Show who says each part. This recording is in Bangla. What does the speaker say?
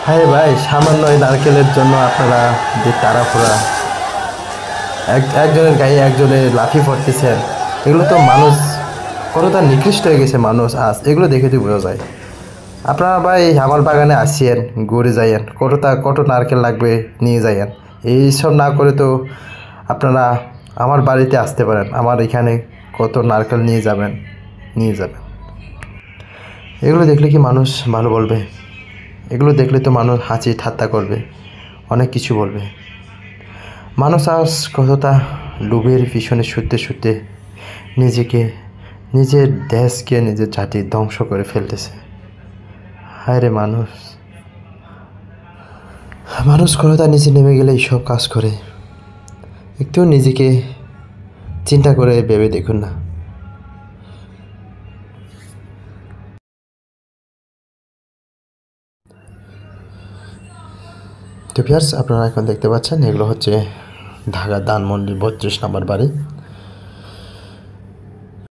Speaker 1: হ্যাঁ ভাই, সামান্য এই নারকেলের জন্য আপনারা যে তাড়াহুড়া, একজনের গায়ে একজনে লাফিয়ে পড়তেছেন, এগুলো তো মানুষ কতটা নিকৃষ্ট হয়ে গেছে মানুষ আজ, এগুলো দেখে তো বোঝা যায়। আপনারা ভাই আমার বাগানে আসিয়েন, ঘুরে যাইয়েন, কত নারকেল লাগবে নিয়ে যাইয়েন। এইসব না করে তো আপনারা আমার বাড়িতে আসতে পারেন, আমার এখানে কত নারকেল নিয়ে যাবেন। এগুলো দেখলে কি মানুষ ভালো বলবে? এগুলো দেখলে তো মানুষ হাসি ঠাট্টা করবে, অনেক কিছু বলবে। মানুষ আজ কতটা লোভের পিছনে ছুটতে নিজেকে, নিজের দেশকে, নিজের জাতি ধ্বংস করে ফেলতেছে। হায় রে মানুষ, মানুষ কতটা নিচে নেমে গেলে এইসব কাজ করে। একটু নিজেকে চিন্তা করে ভেবে দেখুন না। তো ভিউয়ার্স, আপনারা এখন দেখতে পাচ্ছেন এগুলো হচ্ছে ঢাকা ধানমন্ডি 32 নম্বর বাড়ি।